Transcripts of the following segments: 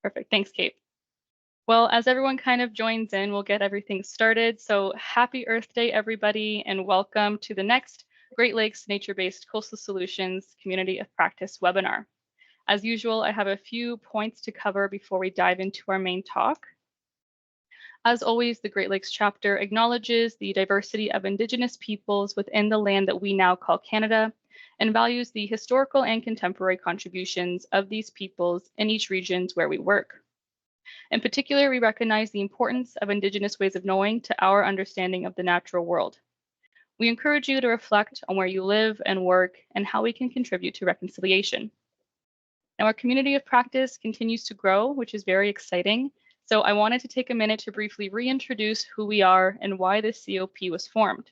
Perfect. Thanks, Kate. Well, as everyone kind of joins in, we'll get everything started. So happy Earth Day, everybody, and welcome to the next Great Lakes Nature-Based Coastal Solutions Community of Practice webinar. As usual, I have a few points to cover before we dive into our main talk. As always, the Great Lakes chapter acknowledges the diversity of Indigenous peoples within the land that we now call Canada and values the historical and contemporary contributions of these peoples in each region where we work. In particular, we recognize the importance of Indigenous ways of knowing to our understanding of the natural world. We encourage you to reflect on where you live and work and how we can contribute to reconciliation. Now, our community of practice continues to grow, which is very exciting. So I wanted to take a minute to briefly reintroduce who we are and why this COP was formed.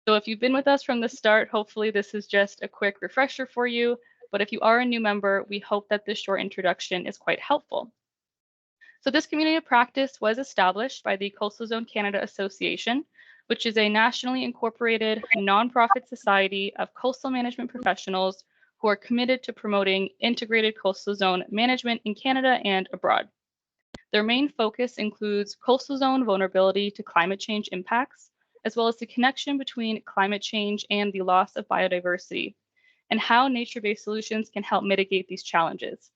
So if you've been with us from the start, hopefully this is just a quick refresher for you. But if you are a new member, we hope that this short introduction is quite helpful. So this community of practice was established by the Coastal Zone Canada Association, which is a nationally incorporated nonprofit society of coastal management professionals who are committed to promoting integrated coastal zone management in Canada and abroad. Their main focus includes coastal zone vulnerability to climate change impacts, as well as the connection between climate change and the loss of biodiversity, and how nature-based solutions can help mitigate these challenges.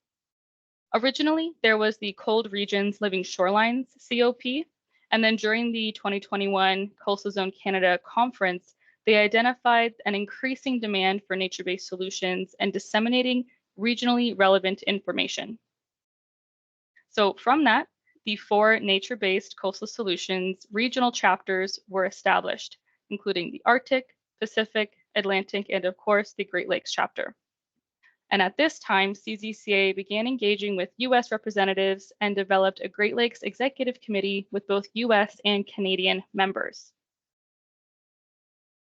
Originally, there was the Cold Regions Living Shorelines COP, and then during the 2021 Coastal Zone Canada conference, they identified an increasing demand for nature-based solutions and disseminating regionally relevant information. So from that, the 4 nature-based coastal solutions regional chapters were established, including the Arctic, Pacific, Atlantic, and of course, the Great Lakes chapter. And at this time, CZCA began engaging with US representatives and developed a Great Lakes Executive Committee with both US and Canadian members.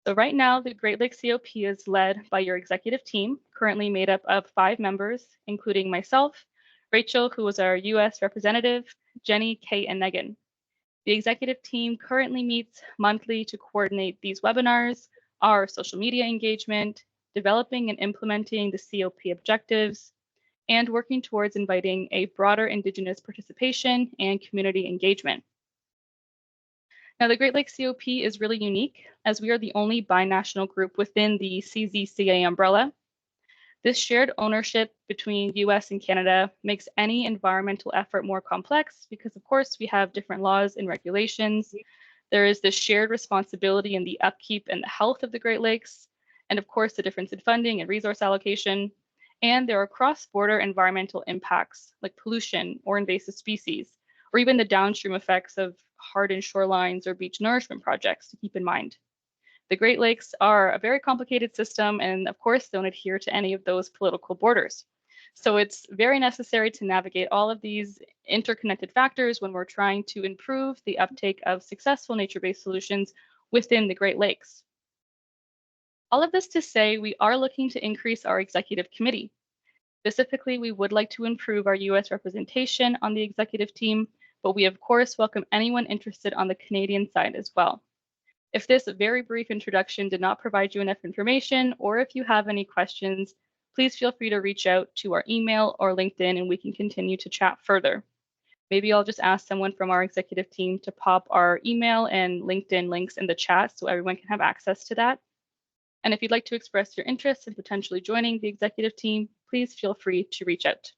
So right now, the Great Lakes COP is led by your executive team, currently made up of 5 members, including myself, Rachel, who was our US representative, Jenny, Kate, and Megan. The executive team currently meets monthly to coordinate these webinars, our social media engagement, developing and implementing the COP objectives, and working towards inviting a broader Indigenous participation and community engagement. Now, the Great Lakes COP is really unique as we are the only binational group within the CZCA umbrella. This shared ownership between US and Canada makes any environmental effort more complex because, of course, we have different laws and regulations. There is this shared responsibility in the upkeep and the health of the Great Lakes, and of course, the difference in funding and resource allocation. And there are cross-border environmental impacts like pollution or invasive species, or even the downstream effects of hardened shorelines or beach nourishment projects to keep in mind. The Great Lakes are a very complicated system and of course don't adhere to any of those political borders. So it's very necessary to navigate all of these interconnected factors when we're trying to improve the uptake of successful nature-based solutions within the Great Lakes. All of this to say, we are looking to increase our executive committee. Specifically, we would like to improve our US representation on the executive team, but we of course welcome anyone interested on the Canadian side as well. If this very brief introduction did not provide you enough information, or if you have any questions, please feel free to reach out to our email or LinkedIn and we can continue to chat further. Maybe I'll just ask someone from our executive team to pop our email and LinkedIn links in the chat so everyone can have access to that. And if you'd like to express your interest in potentially joining the executive team, please feel free to reach out.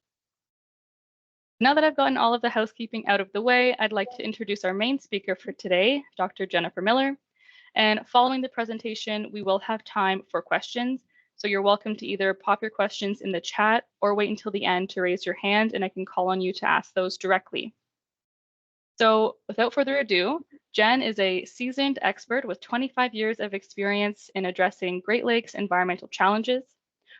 Now that I've gotten all of the housekeeping out of the way, I'd like to introduce our main speaker for today, Dr. Jennifer Miller. And following the presentation, we will have time for questions. So you're welcome to either pop your questions in the chat or wait until the end to raise your hand and I can call on you to ask those directly. So without further ado, Jen is a seasoned expert with 25 years of experience in addressing Great Lakes environmental challenges.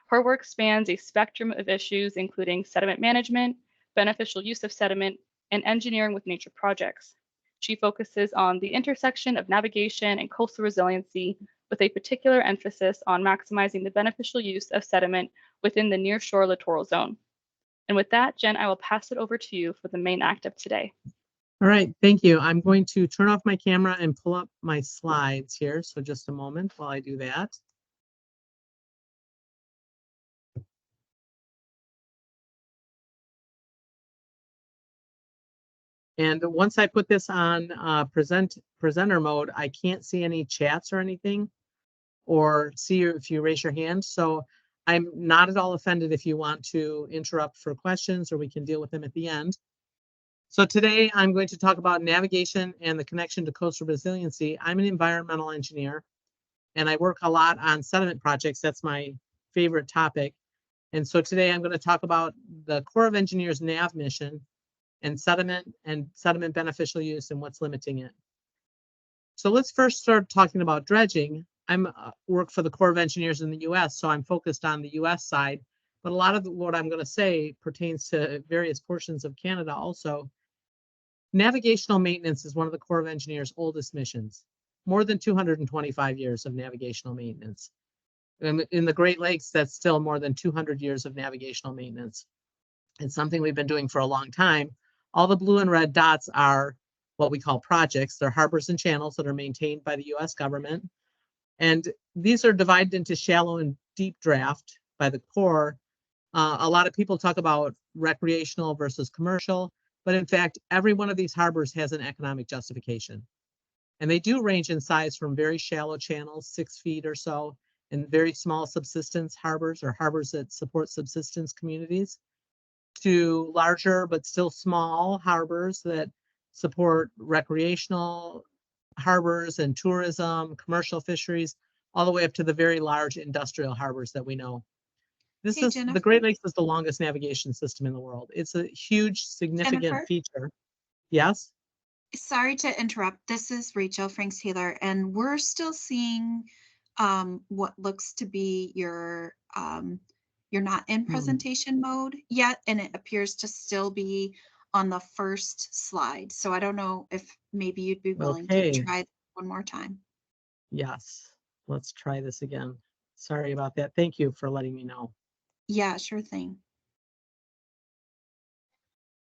Her work spans a spectrum of issues, including sediment management, beneficial use of sediment, and engineering with nature projects. She focuses on the intersection of navigation and coastal resiliency with a particular emphasis on maximizing the beneficial use of sediment within the nearshore littoral zone. And with that, Jen, I will pass it over to you for the main act of today. All right, thank you. I'm going to turn off my camera and pull up my slides here. So just a moment while I do that. And once I put this on presenter mode, I can't see any chats or anything, or see if you raise your hand. So I'm not at all offended if you want to interrupt for questions, or we can deal with them at the end. So today I'm going to talk about navigation and the connection to coastal resiliency. I'm an environmental engineer, and I work a lot on sediment projects. That's my favorite topic. And so today I'm going to talk about the Corps of Engineers NAV mission and sediment beneficial use and what's limiting it. So let's first start talking about dredging. I'm work for the Corps of Engineers in the US, so I'm focused on the US side, but a lot of what I'm going to say pertains to various portions of Canada also. Navigational maintenance is one of the Corps of Engineers' oldest missions, more than 225 years of navigational maintenance. And in the Great Lakes, that's still more than 200 years of navigational maintenance. It's something we've been doing for a long time. All the blue and red dots are what we call projects. They're harbors and channels that are maintained by the US government. And these are divided into shallow and deep draft by the Corps. A lot of people talk about recreational versus commercial, but in fact, every one of these harbors has an economic justification. And they do range in size from very shallow channels, 6 feet or so, and very small subsistence harbors, or harbors that support subsistence communities, to larger but still small harbors that support recreational harbors and tourism, commercial fisheries, all the way up to the very large industrial harbors that we know. This Hey, is the Jennifer. Great Lakes is the longest navigation system in the world. It's a huge, significant Jennifer? feature. Yes? Sorry to interrupt. This is Rachel Franks Taylor, and we're still seeing what looks to be you're not in presentation mode yet, and it appears to still be on the first slide. So I don't know if maybe you'd be willing to Okay. try one more time. Yes. Let's try this again. Sorry about that. Thank you for letting me know. Yeah, sure thing.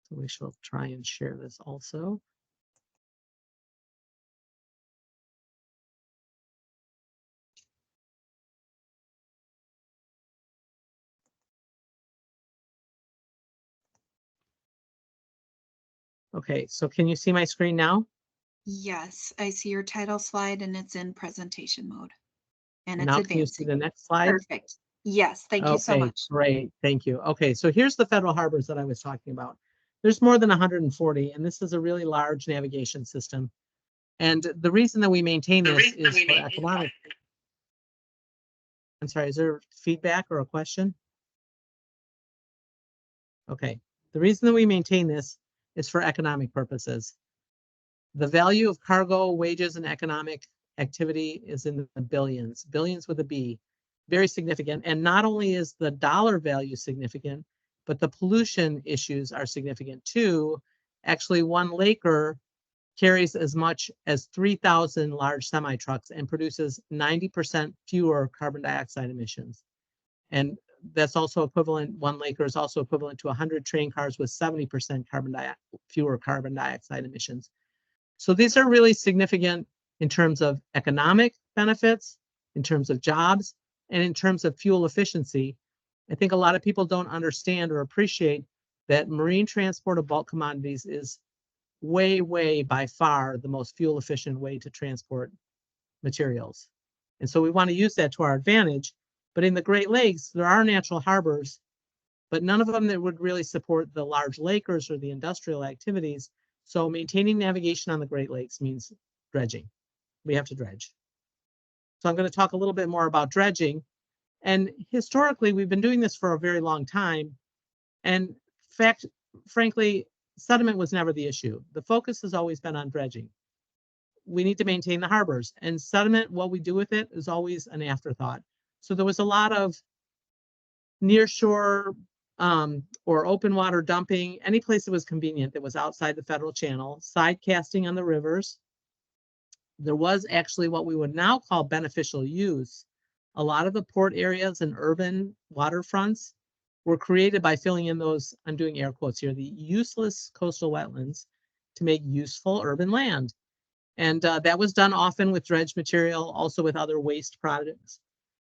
So we shall try and share this also. Okay, so can you see my screen now? Yes, I see your title slide and it's in presentation mode. And it's Now can you see advancing. the next slide? Perfect. Yes, thank you so Okay, much. great. Thank you. Okay, so here's the federal harbors that I was talking about. There's more than 140, and this is a really large navigation system. And the reason that we maintain this is for economic. I'm sorry, is there feedback or a question? Okay, the reason that we maintain this is for economic purposes. The value of cargo, wages, and economic activity is in the billions, billions with a B, very significant. And not only is the dollar value significant, but the pollution issues are significant too. Actually, one laker carries as much as 3,000 large semi trucks and produces 90% fewer carbon dioxide emissions. And that's also equivalent, one laker is also equivalent to 100 train cars with 70% fewer carbon dioxide emissions. So these are really significant in terms of economic benefits, in terms of jobs, and in terms of fuel efficiency. I think a lot of people don't understand or appreciate that marine transport of bulk commodities is way, way by far the most fuel efficient way to transport materials. And so we want to use that to our advantage. But in the Great Lakes, there are natural harbors, but none of them that would really support the large lakers or the industrial activities. So maintaining navigation on the Great Lakes means dredging. We have to dredge. So I'm going to talk a little bit more about dredging. And historically, we've been doing this for a very long time. And frankly, sediment was never the issue. The focus has always been on dredging. We need to maintain the harbors, and sediment, what we do with it, is always an afterthought. So there was a lot of nearshore or open water dumping, any place that was convenient that was outside the federal channel, side casting on the rivers. There was actually what we would now call beneficial use. A lot of the port areas and urban waterfronts were created by filling in those, I'm doing air quotes here, the useless coastal wetlands to make useful urban land. And that was done often with dredge material, also with other waste products.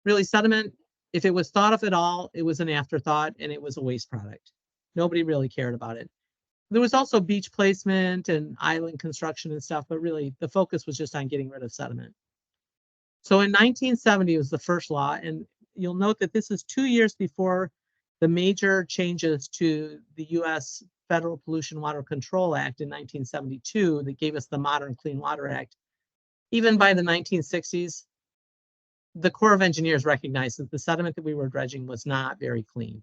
Really, sediment, if it was thought of at all, it was an afterthought and it was a waste product. Nobody really cared about it. There was also beach placement and island construction and stuff, but really the focus was just on getting rid of sediment. So in 1970 was the first law, and you'll note that this is 2 years before the major changes to the U.S. Federal Pollution Water Control Act in 1972 that gave us the modern Clean Water Act. Even by the 1960s, the Corps of Engineers recognized that the sediment that we were dredging was not very clean.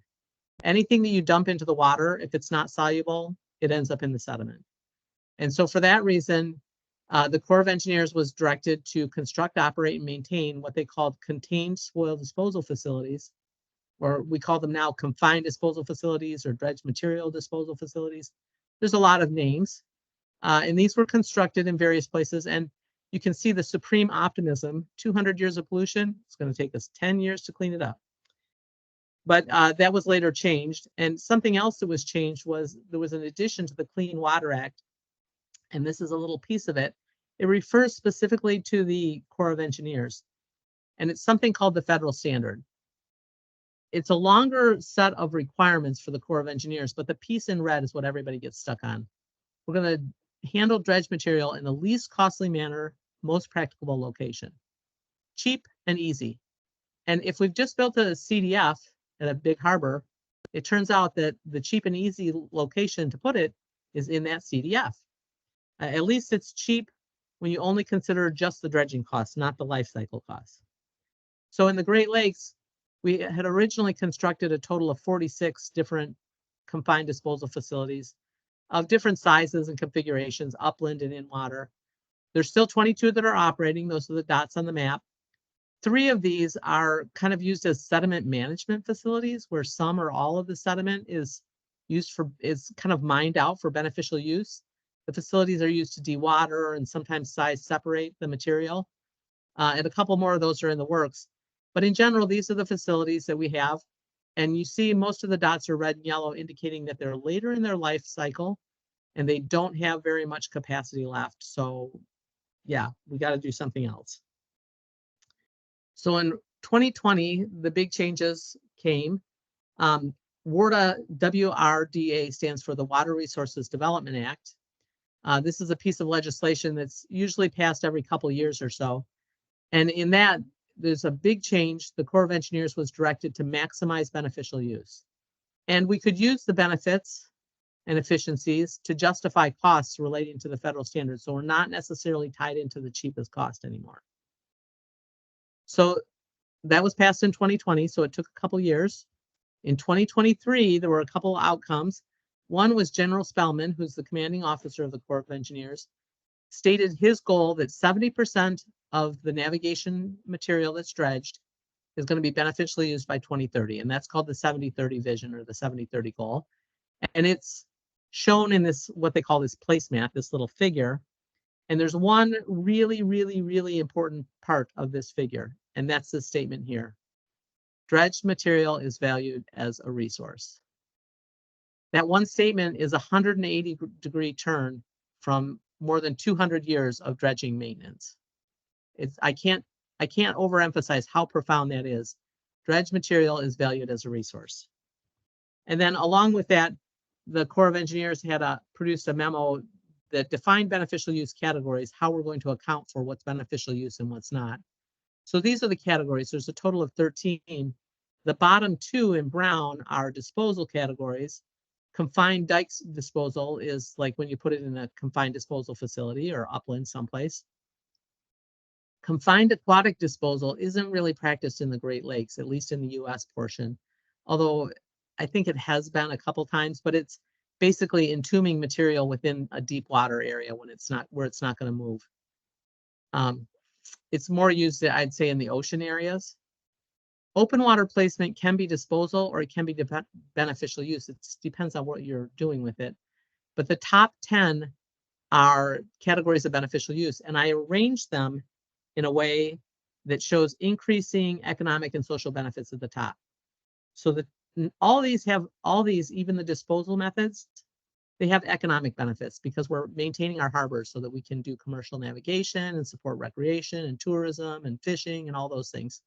Anything that you dump into the water, if it's not soluble, it ends up in the sediment. And so for that reason, the Corps of Engineers was directed to construct, operate, and maintain what they called contained soil disposal facilities, or we call them now confined disposal facilities or dredged material disposal facilities. There's a lot of names, and these were constructed in various places. And you can see the supreme optimism, 200 years of pollution, it's going to take us 10 years to clean it up. But that was later changed. And something else that was changed was there was an addition to the Clean Water Act, and this is a little piece of it. It refers specifically to the Corps of Engineers, and it's something called the federal standard. It's a longer set of requirements for the Corps of Engineers, but the piece in red is what everybody gets stuck on. We're going to handle dredged material in the least costly manner, most practicable location. Cheap and easy. And if we've just built a CDF at a big harbor, it turns out that the cheap and easy location to put it is in that CDF. At least it's cheap when you only consider just the dredging costs, not the life cycle costs. So in the Great Lakes, we had originally constructed a total of 46 different confined disposal facilities of different sizes and configurations, upland and in water. There's still 22 that are operating. Those are the dots on the map. 3 of these are kind of used as sediment management facilities, where some or all of the sediment is kind of mined out for beneficial use. The facilities are used to dewater and sometimes size separate the material. And a couple more of those are in the works. But in general, these are the facilities that we have. And you see most of the dots are red and yellow, indicating that they're later in their life cycle and they don't have very much capacity left. So yeah, we got to do something else. So in 2020, the big changes came. WRDA, WRDA stands for the Water Resources Development Act. This is a piece of legislation that's usually passed every couple of years or so. And in that, there's a big change. The Corps of Engineers was directed to maximize beneficial use. And we could use the benefits and efficiencies to justify costs relating to the federal standards. So we're not necessarily tied into the cheapest cost anymore. So that was passed in 2020, so it took a couple years. In 2023, there were a couple outcomes. One was General Spellman, who's the commanding officer of the Corps of Engineers, stated his goal that 70% of the navigation material that's dredged is going to be beneficially used by 2030. And that's called the 70-30 vision, or the 70-30 goal. And it's shown in this, what they call this placemat, this little figure. And there's one really, really, really important part of this figure, and that's this statement here. Dredged material is valued as a resource. That one statement is a 180-degree turn from more than 200 years of dredging maintenance. I can't overemphasize how profound that is. Dredged material is valued as a resource. And then along with that, the Corps of Engineers had produced a memo that defined beneficial use categories, how we're going to account for what's beneficial use and what's not. So these are the categories. There's a total of 13. The bottom 2 in brown are disposal categories. Confined dikes disposal is like when you put it in a confined disposal facility or upland someplace. Confined aquatic disposal isn't really practiced in the Great Lakes, at least in the US portion, although I think it has been a couple times, but it's basically entombing material within a deep water area when it's not going to move. It's more used, I'd say, in the ocean areas. Open water placement can be disposal or it can be beneficial use. It depends on what you're doing with it. But the top 10 are categories of beneficial use, and I arranged them in a way that shows increasing economic and social benefits at the top. So that all these, even the disposal methods, they have economic benefits because we're maintaining our harbors so that we can do commercial navigation and support recreation and tourism and fishing and all those things.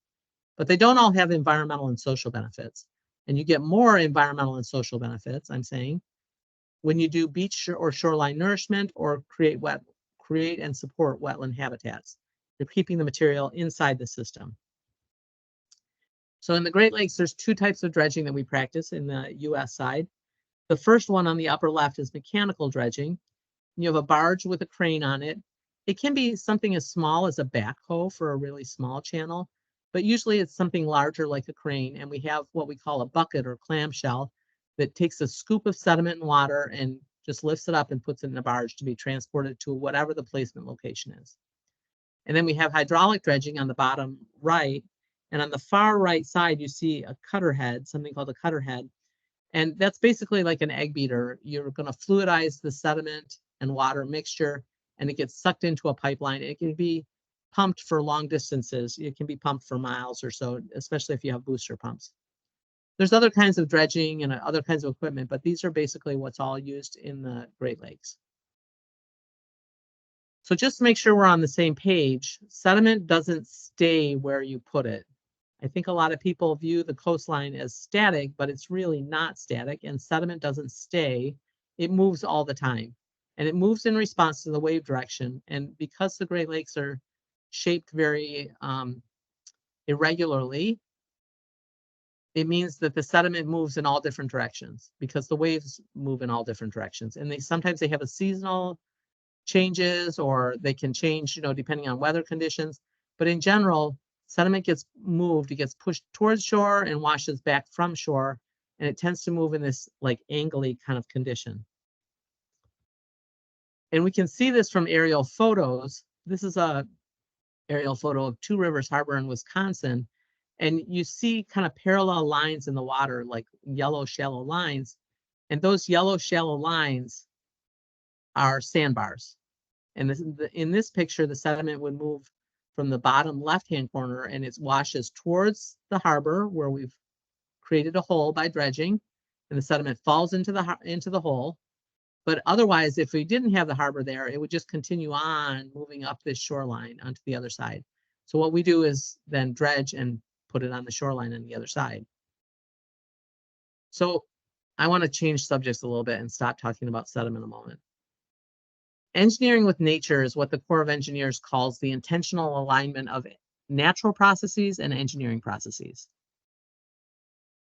But they don't all have environmental and social benefits. And you get more environmental and social benefits, I'm saying, when you do beach or shoreline nourishment or create and support wetland habitats. You're keeping the material inside the system. So in the Great Lakes, there's two types of dredging that we practice in the US side. The first one on the upper left is mechanical dredging. You have a barge with a crane on it. It can be something as small as a backhoe for a really small channel, but usually it's something larger like a crane. And we have what we call a bucket or clamshell that takes a scoop of sediment and water and just lifts it up and puts it in a barge to be transported to whatever the placement location is. And then we have hydraulic dredging on the bottom right. And on the far right side, you see a cutter head, something called a cutter head. And that's basically like an egg beater. You're going to fluidize the sediment and water mixture, and it gets sucked into a pipeline. It can be pumped for long distances. It can be pumped for miles or so, especially if you have booster pumps. There's other kinds of dredging and other kinds of equipment, but these are basically what's all used in the Great Lakes. So just to make sure we're on the same page, sediment doesn't stay where you put it. I think a lot of people view the coastline as static, but it's really not static, and sediment doesn't stay. It moves all the time, and it moves in response to the wave direction. And because the Great Lakes are shaped very irregularly, it means that the sediment moves in all different directions because the waves move in all different directions. And sometimes they have a seasonal changes, or they can change, depending on weather conditions. But in general, sediment gets moved, it gets pushed towards shore and washes back from shore, and it tends to move in this like angly kind of condition. And we can see this from aerial photos. This is a aerial photo of Two Rivers Harbor in Wisconsin, and you see kind of parallel lines in the water, like yellow shallow lines, and those yellow shallow lines are sandbars. And in this picture, the sediment would move from the bottom left-hand corner, and it washes towards the harbor where we've created a hole by dredging, and the sediment falls into the hole. But otherwise, if we didn't have the harbor there, it would just continue on moving up this shoreline onto the other side. So what we do is then dredge and put it on the shoreline on the other side. So I want to change subjects a little bit and stop talking about sediment a moment. Engineering with nature is what the Corps of Engineers calls the intentional alignment of natural processes and engineering processes.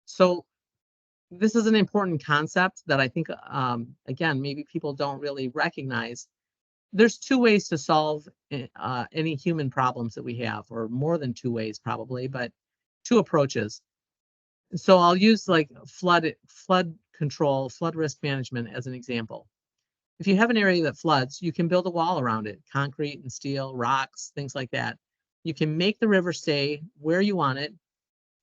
So this is an important concept that I think, again, maybe people don't really recognize. There's two ways to solve any human problems that we have, or more than two ways probably, but two approaches. So I'll use like flood control, flood risk management as an example. If you have an area that floods, you can build a wall around it, concrete and steel, rocks, things like that. You can make the river stay where you want it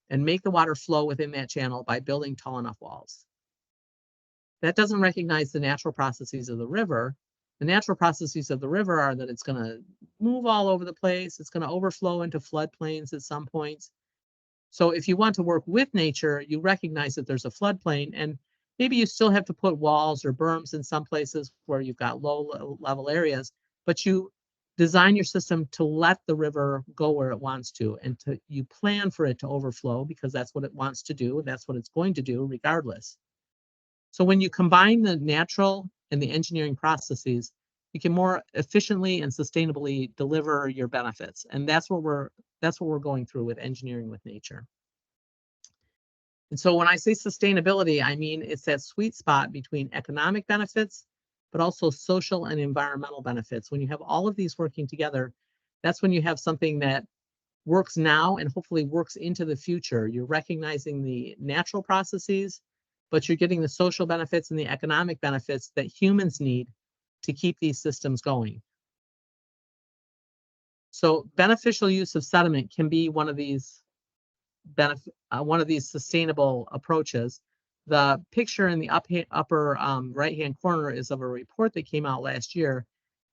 and make the water flow within that channel by building tall enough walls. That doesn't recognize the natural processes of the river. The natural processes of the river are that it's going to move all over the place. It's going to overflow into floodplains at some points. So if you want to work with nature, you recognize that there's a floodplain, and maybe you still have to put walls or berms in some places where you've got low level areas, but you design your system to let the river go where it wants to, and you plan for it to overflow because that's what it wants to do. That's what it's going to do regardless. So when you combine the natural and the engineering processes, you can more efficiently and sustainably deliver your benefits. And that's what we're going through with engineering with nature. And so when I say sustainability, I mean it's that sweet spot between economic benefits, but also social and environmental benefits. When you have all of these working together, that's when you have something that works now and hopefully works into the future. You're recognizing the natural processes, but you're getting the social benefits and the economic benefits that humans need to keep these systems going. So beneficial use of sediment can be one of these sustainable approaches. The picture in the upper right-hand corner is of a report that came out last year.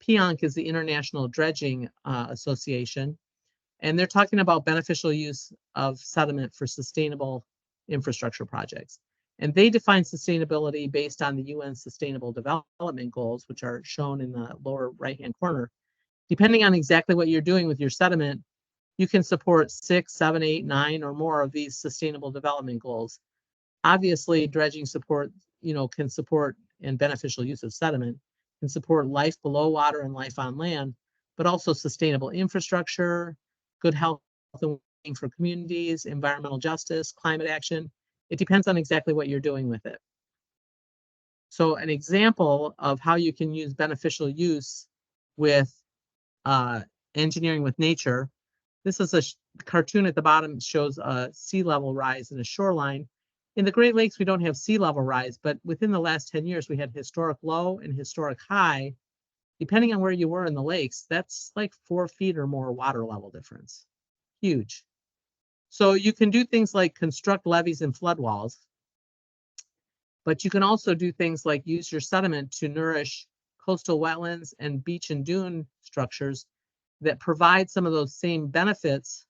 PIONC is the International Dredging Association, and they're talking about beneficial use of sediment for sustainable infrastructure projects. And they define sustainability based on the UN Sustainable Development Goals, which are shown in the lower right-hand corner. Depending on exactly what you're doing with your sediment, you can support 6, 7, 8, 9, or more of these sustainable development goals. Obviously, dredging support, can support and beneficial use of sediment can support life below water and life on land, but also sustainable infrastructure, good health and well-being for communities, environmental justice, climate action. It depends on exactly what you're doing with it. So an example of how you can use beneficial use with engineering with nature. This is a cartoon at the bottom, shows a sea level rise in a shoreline. In the Great Lakes, we don't have sea level rise, but within the last 10 years, we had historic low and historic high. Depending on where you were in the lakes, that's like 4 feet or more water level difference. Huge. So you can do things like construct levees and flood walls, but you can also do things like use your sediment to nourish coastal wetlands and beach and dune structures that provide some of those same benefits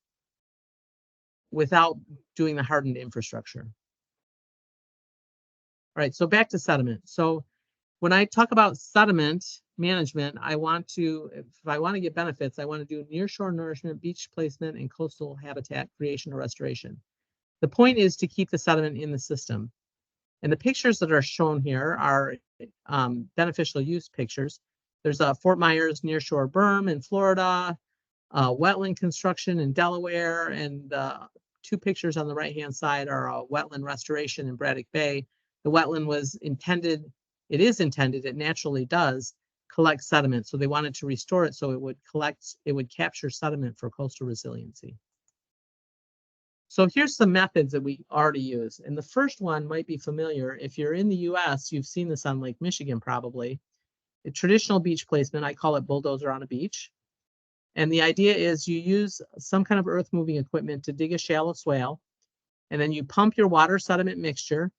without doing the hardened infrastructure. All right, so back to sediment. So when I talk about sediment management, if I want to get benefits, I want to do nearshore nourishment, beach placement, and coastal habitat creation or restoration. The point is to keep the sediment in the system. And the pictures that are shown here are beneficial use pictures. There's a Fort Myers nearshore berm in Florida, wetland construction in Delaware, and the 2 pictures on the right-hand side are a wetland restoration in Braddock Bay. The wetland was intended, it naturally does collect sediment. So they wanted to restore it so it would capture sediment for coastal resiliency. So here's some methods that we already use. And the first one might be familiar. If you're in the US, you've seen this on Lake Michigan probably. A traditional beach placement, I call it bulldozer on a beach. And the idea is you use some kind of earth moving equipment to dig a shallow swale, and then you pump your water sediment mixture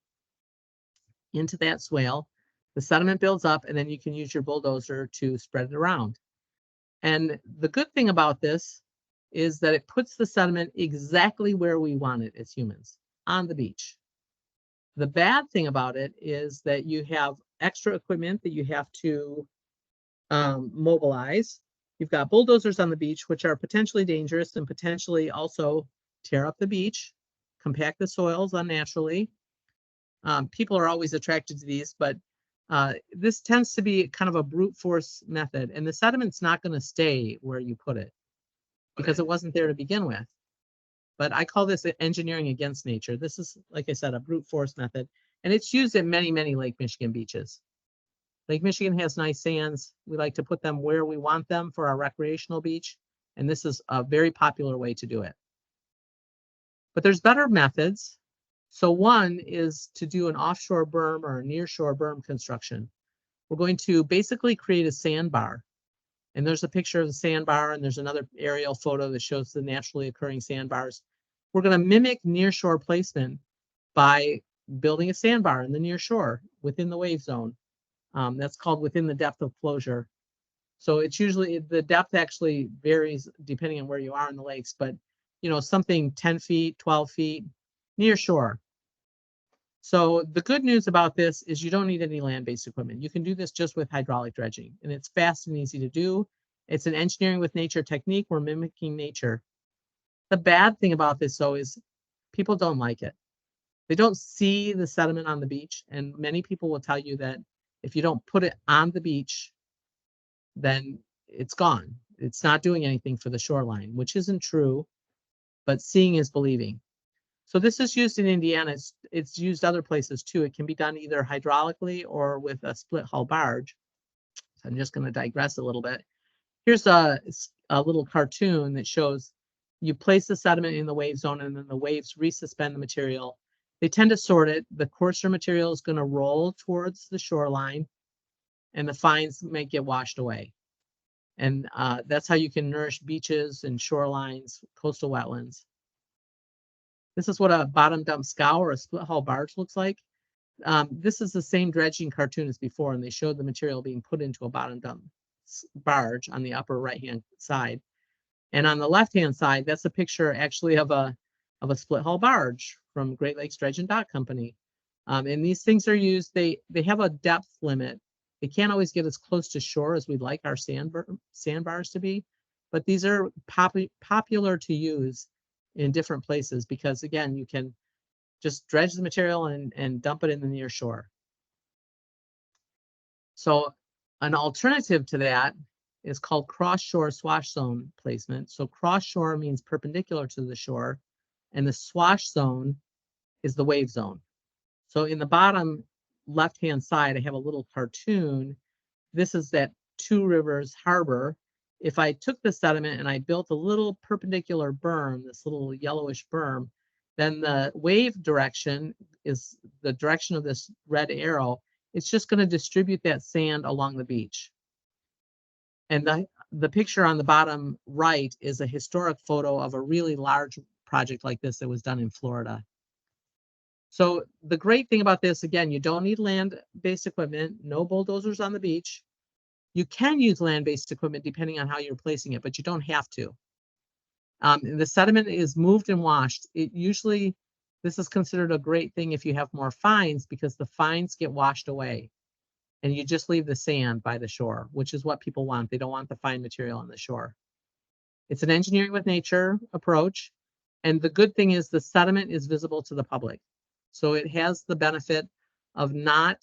into that swale. The sediment builds up, and then you can use your bulldozer to spread it around. And the good thing about this is that it puts the sediment exactly where we want it as humans, on the beach. The bad thing about it is that you have extra equipment that you have to mobilize. You've got bulldozers on the beach, which are potentially dangerous and potentially also tear up the beach, compact the soils unnaturally. People are always attracted to these, but this tends to be kind of a brute force method, and the sediment's not going to stay where you put it because it wasn't there to begin with. But I call this engineering against nature. This is, like I said, a brute force method, and it's used at many, many Lake Michigan beaches. Lake Michigan has nice sands. We like to put them where we want them for our recreational beach, and this is a very popular way to do it. But there's better methods. So one is to do an offshore berm or a nearshore berm construction. We're going to basically create a sandbar. And there's a picture of the sandbar, and there's another aerial photo that shows the naturally occurring sandbars. We're going to mimic nearshore placement by building a sandbar in the nearshore within the wave zone. That's called within the depth of closure. So it's usually, the depth actually varies depending on where you are in the lakes, but something 10 feet, 12 feet, near shore. So the good news about this is you don't need any land-based equipment. You can do this just with hydraulic dredging, and it's fast and easy to do. It's an engineering with nature technique. We're mimicking nature. The bad thing about this, though, is people don't like it. They don't see the sediment on the beach, and many people will tell you that if you don't put it on the beach, then it's gone. It's not doing anything for the shoreline, which isn't true, but seeing is believing. So this is used in Indiana. It's used other places too. It can be done either hydraulically or with a split hull barge. So I'm just going to digress a little bit. Here's a little cartoon that shows you place the sediment in the wave zone, and then the waves resuspend the material. They tend to sort it. The coarser material is going to roll towards the shoreline, and the fines may get washed away. And that's how you can nourish beaches and shorelines, coastal wetlands. This is what a bottom dump scow or a split hull barge looks like. This is the same dredging cartoon as before, and they showed the material being put into a bottom dump barge on the upper right-hand side. And on the left-hand side, that's a picture actually of a split hull barge from Great Lakes Dredge and Dock Company. And these things are used, they have a depth limit. They can't always get as close to shore as we'd like our sandbars to be, but these are popular to use in different places because, again, you can just dredge the material and dump it in the near shore. So an alternative to that is called cross-shore swash zone placement. So cross-shore means perpendicular to the shore, and the swash zone is the wave zone. So in the bottom left-hand side, I have a little cartoon. This is that Two Rivers Harbor. If I took the sediment and I built a little perpendicular berm, this little yellowish berm, then the wave direction is the direction of this red arrow. It's just going to distribute that sand along the beach. And the picture on the bottom right is a historic photo of a really large project like this that was done in Florida. So the great thing about this, again, you don't need land-based equipment, no bulldozers on the beach. You can use land-based equipment depending on how you're placing it, but you don't have to. The sediment is moved and washed. This is considered a great thing if you have more fines, because the fines get washed away and you just leave the sand by the shore, which is what people want. They don't want the fine material on the shore. It's an engineering with nature approach. And the good thing is the sediment is visible to the public. So it has the benefit of not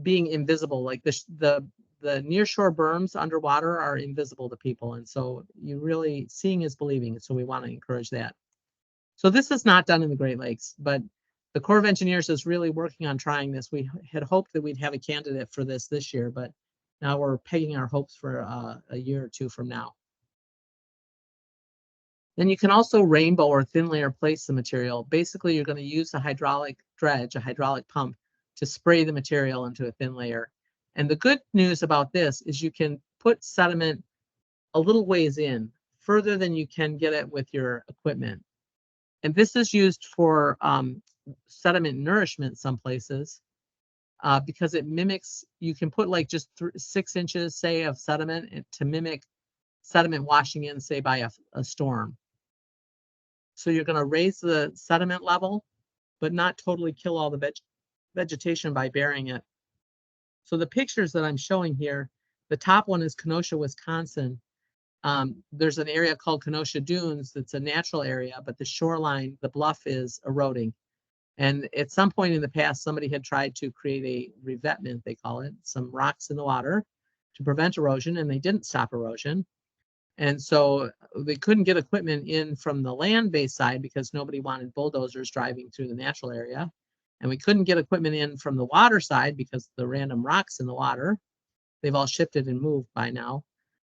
being invisible. Like the nearshore berms underwater are invisible to people. And so you really, seeing is believing. So we want to encourage that. So this is not done in the Great Lakes, but the Corps of Engineers is really working on trying this. We had hoped that we'd have a candidate for this year, but now we're pegging our hopes for a year or two from now. Then you can also rainbow or thin layer place the material. Basically, you're going to use a hydraulic dredge, a hydraulic pump, to spray the material into a thin layer. And the good news about this is you can put sediment a little ways in, further than you can get it with your equipment. And this is used for sediment nourishment some places because it mimics, you can put like just 6 inches, say, of sediment to mimic sediment washing in, say, by a storm. So you're going to raise the sediment level, but not totally kill all the vegetation by burying it. So the pictures that I'm showing here, the top one is Kenosha, Wisconsin. There's an area called Kenosha Dunes that's a natural area, but the shoreline, the bluff, is eroding. And at some point in the past, somebody had tried to create a revetment, they call it, some rocks in the water to prevent erosion, and they didn't stop erosion. And so they couldn't get equipment in from the land-based side because nobody wanted bulldozers driving through the natural area. And we couldn't get equipment in from the water side because the random rocks in the water, they've all shifted and moved by now.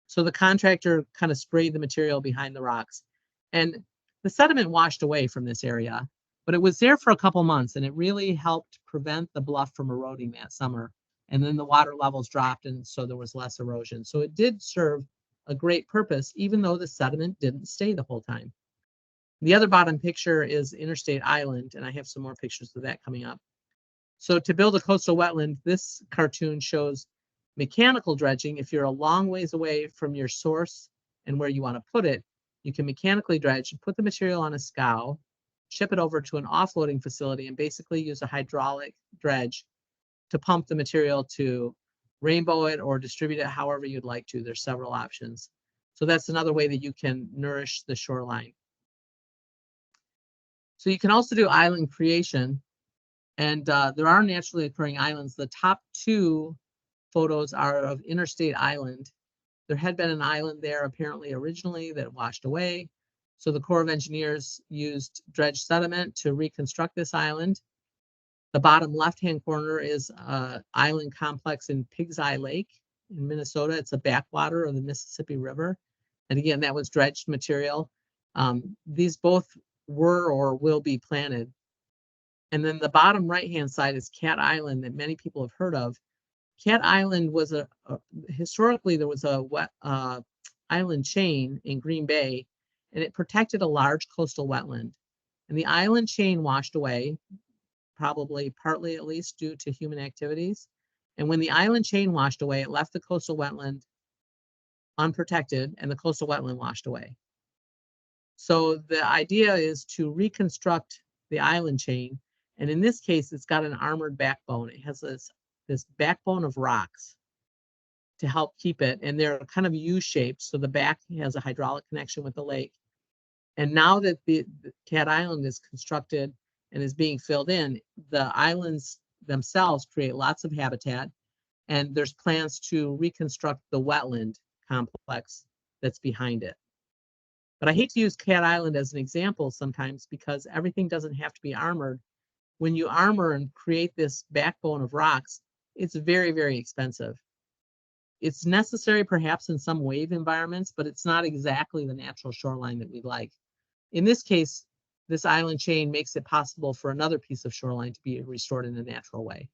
So the contractor kind of sprayed the material behind the rocks. And the sediment washed away from this area, but it was there for a couple months, and it really helped prevent the bluff from eroding that summer. And then the water levels dropped, and so there was less erosion. So it did serve a great purpose, even though the sediment didn't stay the whole time. The other bottom picture is Interstate Island, and I have some more pictures of that coming up. So to build a coastal wetland, this cartoon shows mechanical dredging. If you're a long ways away from your source and where you want to put it, you can mechanically dredge, put the material on a scow, ship it over to an offloading facility, and basically use a hydraulic dredge to pump the material to rainbow it or distribute it however you'd like to. There's several options. So that's another way that you can nourish the shoreline. So you can also do island creation, and there are naturally occurring islands. The top 2 photos are of Interstate Island. There had been an island there apparently originally that washed away. So the Corps of Engineers used dredged sediment to reconstruct this island. The bottom left-hand corner is an island complex in Pig's Eye Lake in Minnesota. It's a backwater of the Mississippi River. And again, that was dredged material. These both were or will be planted. And then the bottom right-hand side is Cat Island that many people have heard of. Cat Island was historically, there was a island chain in Green Bay, and it protected a large coastal wetland. And the island chain washed away, probably partly at least due to human activities. And when the island chain washed away, it left the coastal wetland unprotected, and the coastal wetland washed away. So the idea is to reconstruct the island chain. And in this case, it's got an armored backbone. It has this backbone of rocks to help keep it. And they're kind of U-shaped. So the back has a hydraulic connection with the lake. And now that the Cat Island is constructed and is being filled in, the island's themselves create lots of habitat, and there's plans to reconstruct the wetland complex that's behind it. But I hate to use Cat Island as an example sometimes because everything doesn't have to be armored. When you armor and create this backbone of rocks, it's very, very expensive. It's necessary perhaps in some wave environments, but it's not exactly the natural shoreline that we'd like. In this case, this island chain makes it possible for another piece of shoreline to be restored in a natural way.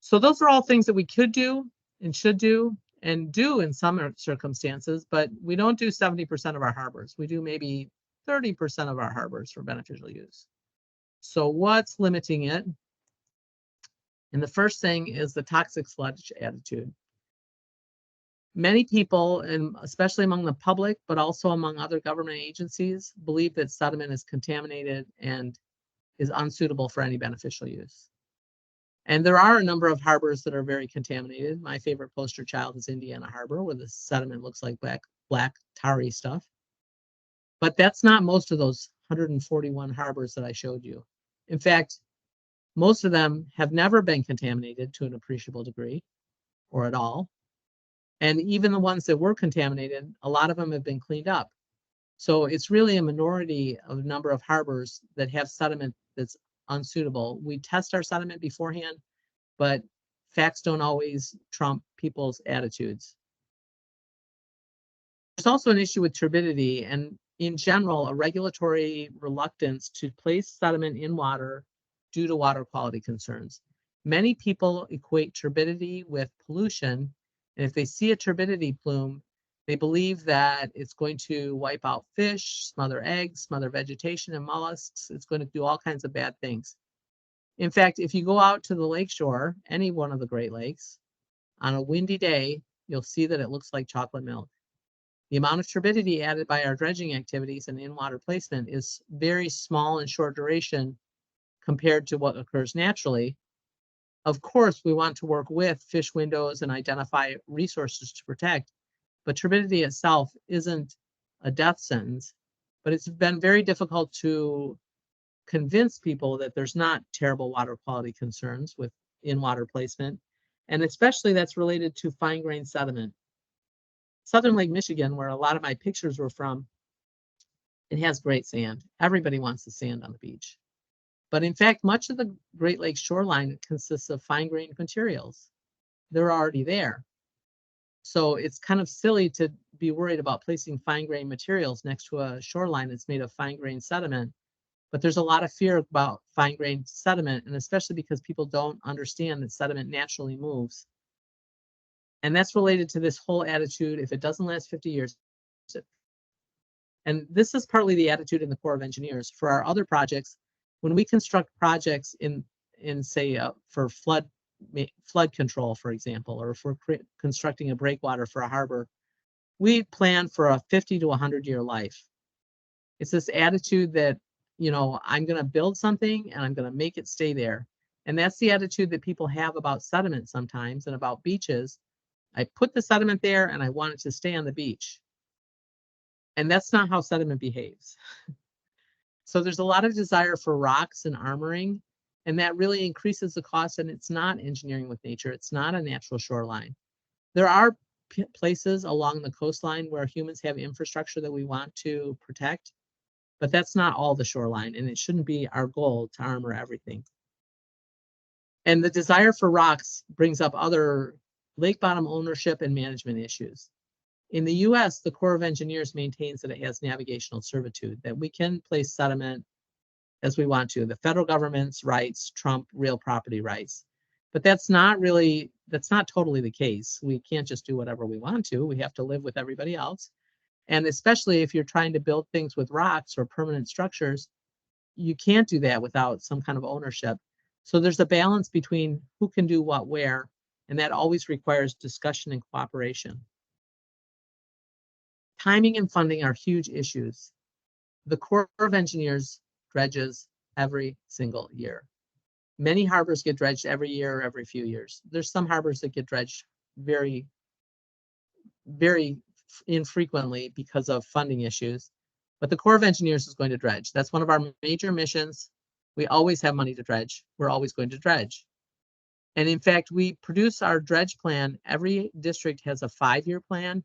So those are all things that we could do and should do and do in some circumstances, but we don't do 70% of our harbors. We do maybe 30% of our harbors for beneficial use. So what's limiting it? And the first thing is the toxic sludge attitude. Many people, and especially among the public, but also among other government agencies, believe that sediment is contaminated and is unsuitable for any beneficial use. And there are a number of harbors that are very contaminated. My favorite poster child is Indiana Harbor, where the sediment looks like black tarry stuff. But that's not most of those 141 harbors that I showed you. In fact, most of them have never been contaminated to an appreciable degree or at all. And even the ones that were contaminated, a lot of them have been cleaned up. So it's really a minority of number of harbors that have sediment that's unsuitable. We test our sediment beforehand, but facts don't always trump people's attitudes. There's also an issue with turbidity and in general, a regulatory reluctance to place sediment in water due to water quality concerns. Many people equate turbidity with pollution, and if they see a turbidity plume, they believe that it's going to wipe out fish, smother eggs, smother vegetation and mollusks. It's going to do all kinds of bad things. In fact, if you go out to the lakeshore, any one of the Great Lakes, on a windy day, you'll see that it looks like chocolate milk. The amount of turbidity added by our dredging activities and in-water placement is very small and short duration compared to what occurs naturally. Of course, we want to work with fish windows and identify resources to protect, but turbidity itself isn't a death sentence, but it's been very difficult to convince people that there's not terrible water quality concerns with in-water placement, and especially that's related to fine-grained sediment. Southern Lake Michigan, where a lot of my pictures were from, it has great sand. Everybody wants the sand on the beach. But in fact, much of the Great Lakes shoreline consists of fine-grained materials. They're already there. So it's kind of silly to be worried about placing fine-grained materials next to a shoreline that's made of fine-grained sediment. But there's a lot of fear about fine-grained sediment, and especially because people don't understand that sediment naturally moves. And that's related to this whole attitude, if it doesn't last 50 years. And this is partly the attitude in the Corps of Engineers. For our other projects, when we construct projects in say, for flood control, for example, or if we're constructing a breakwater for a harbor, we plan for a 50 to 100-year life. It's this attitude that, you know, I'm going to build something and I'm going to make it stay there. And that's the attitude that people have about sediment sometimes and about beaches. I put the sediment there and I want it to stay on the beach. And that's not how sediment behaves. So there's a lot of desire for rocks and armoring, and that really increases the cost, and it's not engineering with nature. It's not a natural shoreline. There are places along the coastline where humans have infrastructure that we want to protect, but that's not all the shoreline, and it shouldn't be our goal to armor everything. And the desire for rocks brings up other lake bottom ownership and management issues. In the US, the Corps of Engineers maintains that it has navigational servitude, that we can place sediment as we want to. The federal government's rights trump real property rights. But that's not totally the case. We can't just do whatever we want to. We have to live with everybody else. And especially if you're trying to build things with rocks or permanent structures, you can't do that without some kind of ownership. So there's a balance between who can do what where, and that always requires discussion and cooperation. Timing and funding are huge issues. The Corps of Engineers dredges every single year. Many harbors get dredged every year or every few years. There's some harbors that get dredged very, very infrequently because of funding issues. But the Corps of Engineers is going to dredge. That's one of our major missions. We always have money to dredge. We're always going to dredge. And in fact, we produce our dredge plan. Every district has a 5-year plan,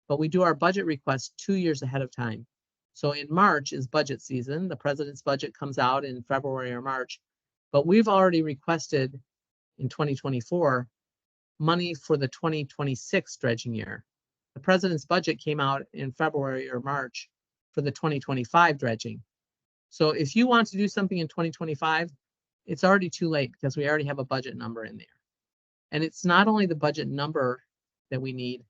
but we do our budget request 2 years ahead of time. So in March is budget season. The president's budget comes out in February or March, but we've already requested in 2024 money for the 2026 dredging year. The president's budget came out in February or March for the 2025 dredging. So if you want to do something in 2025, it's already too late because we already have a budget number in there. And it's not only the budget number that we need,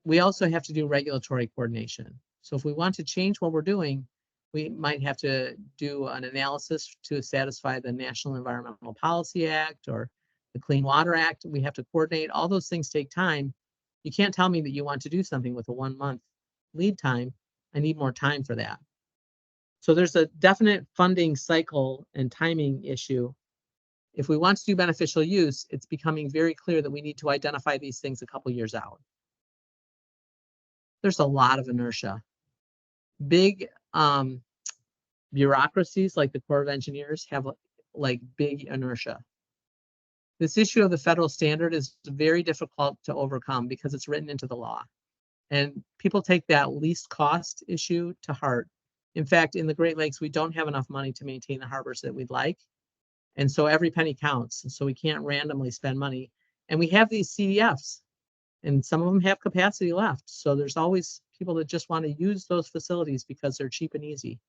we also have to do regulatory coordination. So if we want to change what we're doing, we might have to do an analysis to satisfy the National Environmental Policy Act or the Clean Water Act. We have to coordinate. All those things take time. You can't tell me that you want to do something with a 1-month lead time. I need more time for that. So there's a definite funding cycle and timing issue. If we want to do beneficial use, it's becoming very clear that we need to identify these things a couple years out. There's a lot of inertia. Big bureaucracies like the Corps of Engineers have like big inertia. This issue of the federal standard is very difficult to overcome because it's written into the law. And people take that least cost issue to heart. In fact, in the Great Lakes, we don't have enough money to maintain the harbors that we'd like. And so every penny counts. So we can't randomly spend money. And we have these CDFs, and some of them have capacity left. So there's always people that just want to use those facilities because they're cheap and easy.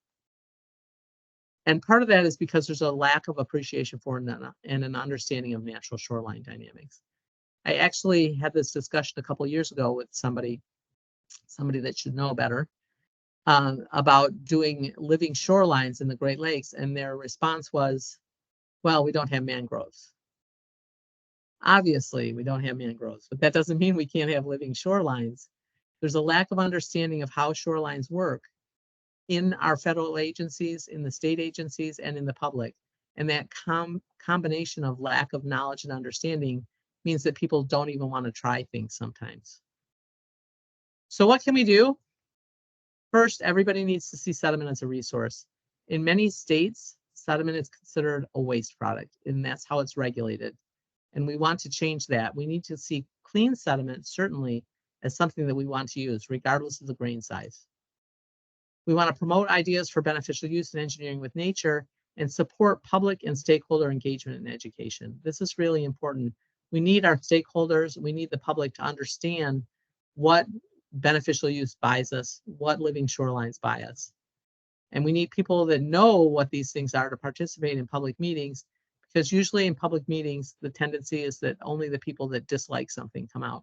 And part of that is because there's a lack of appreciation for and an understanding of natural shoreline dynamics. I actually had this discussion a couple of years ago with somebody that should know better, about doing living shorelines in the Great Lakes. And their response was, well, we don't have mangroves. Obviously, we don't have mangroves, but that doesn't mean we can't have living shorelines. There's a lack of understanding of how shorelines work in our federal agencies, in the state agencies, and in the public. And that combination of lack of knowledge and understanding means that people don't even want to try things sometimes. So what can we do? First, everybody needs to see sediment as a resource. In many states, sediment is considered a waste product, and that's how it's regulated. And we want to change that. We need to see clean sediment, certainly, as something that we want to use, regardless of the grain size. We want to promote ideas for beneficial use in engineering with nature and support public and stakeholder engagement in education. This is really important. We need our stakeholders, we need the public to understand what beneficial use buys us, what living shorelines buy us. And we need people that know what these things are to participate in public meetings, because usually in public meetings, the tendency is that only the people that dislike something come out.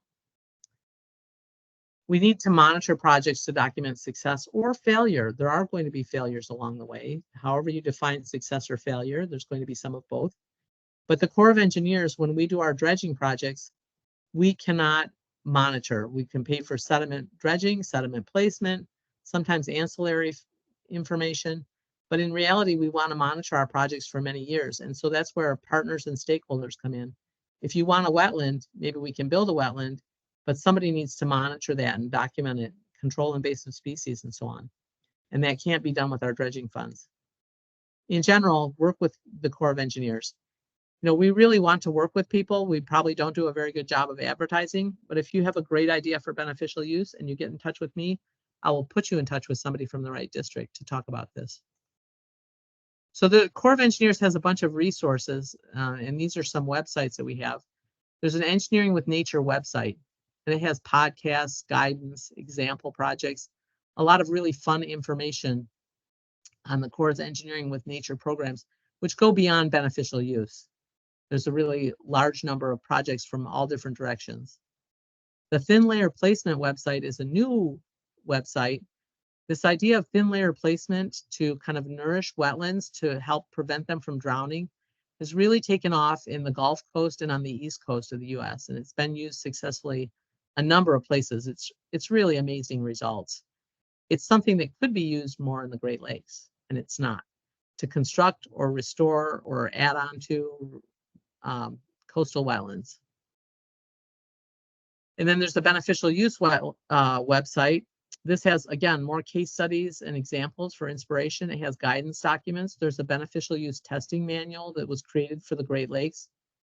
We need to monitor projects to document success or failure. There are going to be failures along the way. However you define success or failure, there's going to be some of both. But the Corps of Engineers, when we do our dredging projects, we cannot monitor. We can pay for sediment dredging, sediment placement, sometimes ancillary information. But in reality, we want to monitor our projects for many years. And so that's where our partners and stakeholders come in. If you want a wetland, maybe we can build a wetland, but somebody needs to monitor that and document it, control invasive species and so on. And that can't be done with our dredging funds. In general, work with the Corps of Engineers. You know, we really want to work with people. We probably don't do a very good job of advertising, but if you have a great idea for beneficial use and you get in touch with me, I will put you in touch with somebody from the right district to talk about this. So the Corps of Engineers has a bunch of resources, and these are some websites that we have. There's an Engineering with Nature website, and it has podcasts, guidance, example projects, a lot of really fun information on the Corps' Engineering with Nature programs, which go beyond beneficial use. There's a really large number of projects from all different directions. The thin layer placement website is a new website. This idea of thin layer placement to kind of nourish wetlands to help prevent them from drowning has really taken off in the Gulf Coast and on the East Coast of the US, and it's been used successfully a number of places. It's really amazing results. It's something that could be used more in the Great Lakes, and it's not, to construct or restore or add on to coastal wetlands. And then there's the beneficial use website. this has, again, more case studies and examples for inspiration. It has guidance documents. There's a beneficial use testing manual that was created for the Great Lakes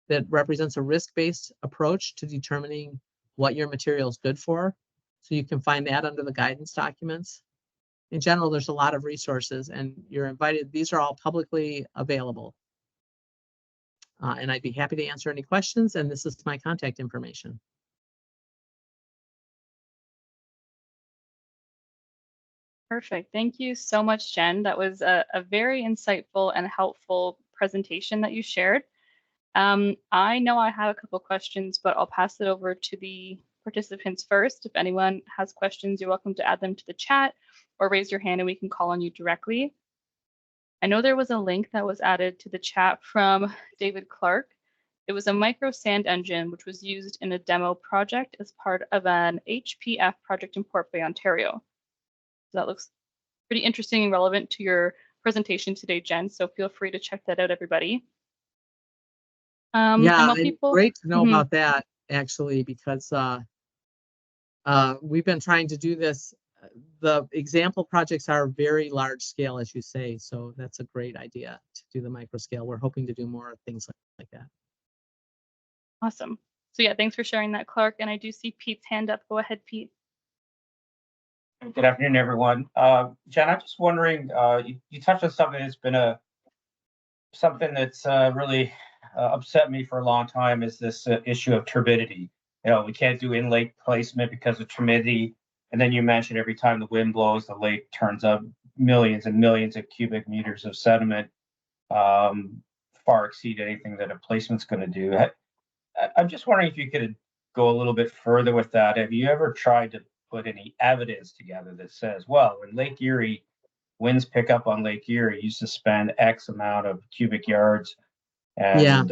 that represents a risk-based approach to determining what your material is good for. So you can find that under the guidance documents. In general, there's a lot of resources, and you're invited. These are all publicly available. And I'd be happy to answer any questions, and this is my contact information. Perfect. Thank you so much, Jen. That was a very insightful and helpful presentation that you shared. I know I have a couple questions, but I'll pass it over to the participants first. If anyone has questions, you're welcome to add them to the chat or raise your hand and we can call on you directly. I know there was a link that was added to the chat from David Clark. It was a micro sand engine, which was used in a demo project as part of an HPF project in Port Bay, Ontario. So that looks pretty interesting and relevant to your presentation today, Jen. So feel free to check that out, everybody. Yeah, and great to know about that, actually, because we've been trying to do this. The example projects are very large scale, as you say, so that's a great idea to do the micro scale. We're hoping to do more things like that. Awesome. So yeah, thanks for sharing that, Clark. And I do see Pete's hand up. Go ahead, Pete. Good afternoon, everyone. Jen, I'm just wondering, you touched on something that's been something that's really upset me for a long time, is this issue of turbidity. We can't do in-lake placement because of turbidity. And then you mentioned every time the wind blows, the lake turns up millions and millions of cubic meters of sediment, far exceed anything that a placement's going to do. I'm just wondering if you could go a little bit further with that. Have you ever tried to put any evidence together that says, well, when Lake Erie, winds pick up on Lake Erie, you suspend X amount of cubic yards, and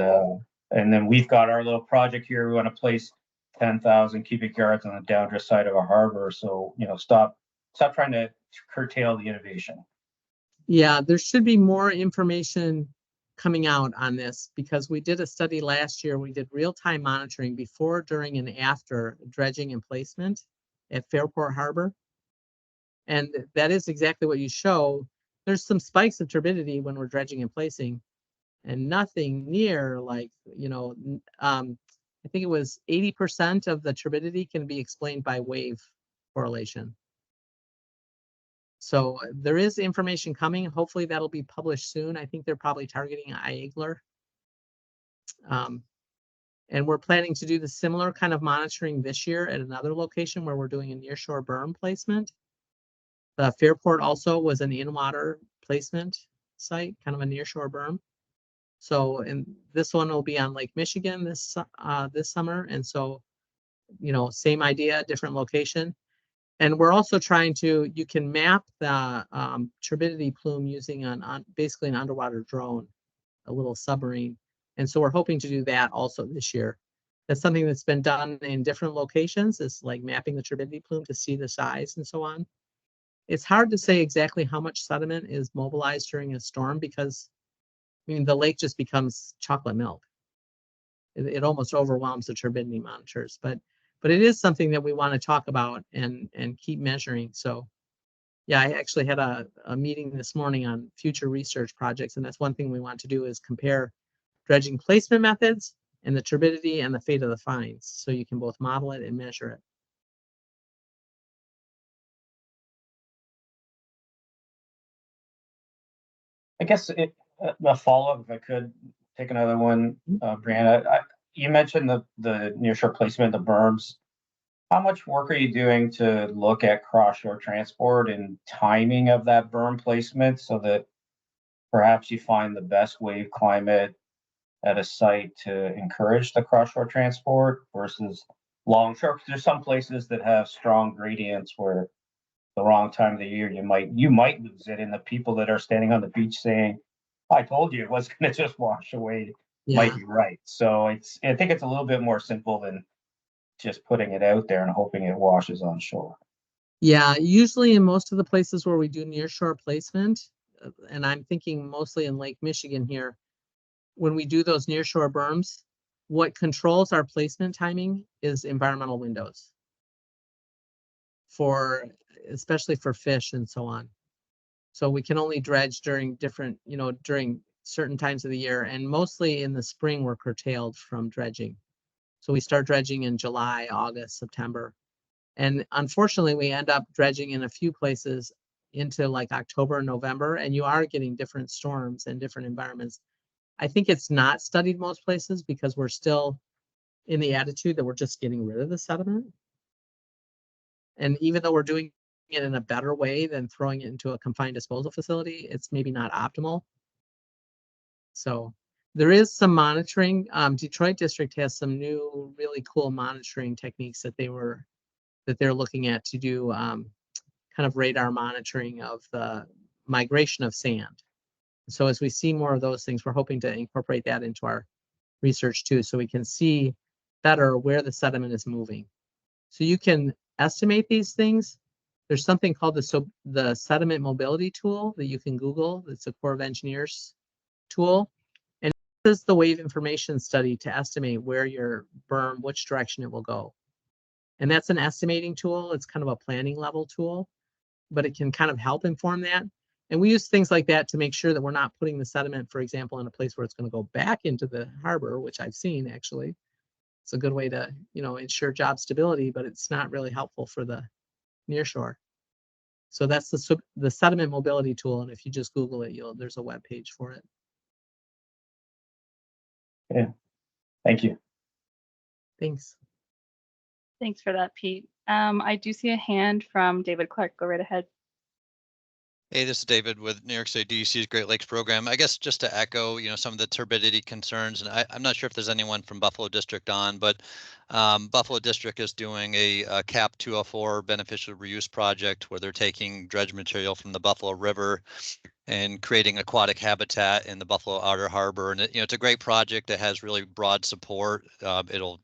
then we've got our little project here. We want to place 10,000 cubic yards on the downdraft side of a harbor. So, stop trying to curtail the innovation. Yeah, there should be more information coming out on this, because we did a study last year. We did real-time monitoring before, during, and after dredging and placement at Fairport Harbor. And that is exactly what you show. There's some spikes of turbidity when we're dredging and placing, and nothing near like, I think it was 80% of the turbidity can be explained by wave correlation. So there is information coming. Hopefully that'll be published soon. I think they're probably targeting IAGLR. And we're planning to do the similar kind of monitoring this year at another location where we're doing a nearshore berm placement. The Fairport also was an in-water placement site, kind of a nearshore berm. So, and this one will be on Lake Michigan this summer. And so, same idea, different location. And we're also trying to, you can map the turbidity plume using basically an underwater drone, a little submarine. And so we're hoping to do that also this year. That's something that's been done in different locations, is like mapping the turbidity plume to see the size and so on. It's hard to say exactly how much sediment is mobilized during a storm, because, the lake just becomes chocolate milk. It almost overwhelms the turbidity monitors, but it is something that we want to talk about and keep measuring. So yeah, I actually had a meeting this morning on future research projects, and that's one thing we want to do, is compare dredging placement methods and the turbidity and the fate of the fines, so you can both model it and measure it. I guess a follow-up, if I could take another one, Brianna. You mentioned the nearshore placement, the berms. How much work are you doing to look at cross-shore transport and timing of that berm placement, so that perhaps you find the best wave climate at a site to encourage the cross-shore transport versus longshore? Because there's some places that have strong gradients where the wrong time of the year you might lose it, and the people that are standing on the beach saying, "I told you it was going to just wash away," might be right. So I think it's a little bit more simple than just putting it out there and hoping it washes on shore. Yeah, usually in most of the places where we do nearshore placement, and I'm thinking mostly in Lake Michigan here, when we do those nearshore berms, what controls our placement timing is environmental windows. For especially for fish and so on. So we can only dredge during different, during certain times of the year, and mostly in the spring we're curtailed from dredging. So we start dredging in July, August, September. And unfortunately, we end up dredging in a few places into like October and November, and you are getting different storms and different environments. I think it's not studied most places because we're still in the attitude that we're just getting rid of the sediment. And even though we're doing it in a better way than throwing it into a confined disposal facility, it's maybe not optimal. So there is some monitoring. Detroit District has some new really cool monitoring techniques that they're looking at to do kind of radar monitoring of the migration of sand. So as we see more of those things, we're hoping to incorporate that into our research too, so we can see better where the sediment is moving. So you can estimate these things. There's something called the sediment mobility tool that you can Google. It's a Corps of Engineers tool. And this is the wave information study to estimate where your berm, which direction it will go. And that's an estimating tool. It's kind of a planning level tool, but it can kind of help inform that. And we use things like that to make sure that we're not putting the sediment, for example, in a place where it's going to go back into the harbor, which I've seen actually. It's a good way to, ensure job stability, but it's not really helpful for the nearshore. So that's the sediment mobility tool. And if you just Google it, there's a web page for it. Yeah. Thank you. Thanks. Thanks for that, Pete. I do see a hand from David Clark. Go right ahead. Hey, this is David with New York State DEC's Great Lakes Program. I guess just to echo, some of the turbidity concerns, and I'm not sure if there's anyone from Buffalo District on, but Buffalo District is doing a CAP 204 beneficial reuse project where they're taking dredge material from the Buffalo River and creating aquatic habitat in the Buffalo Outer Harbor. And it's a great project that has really broad support. It'll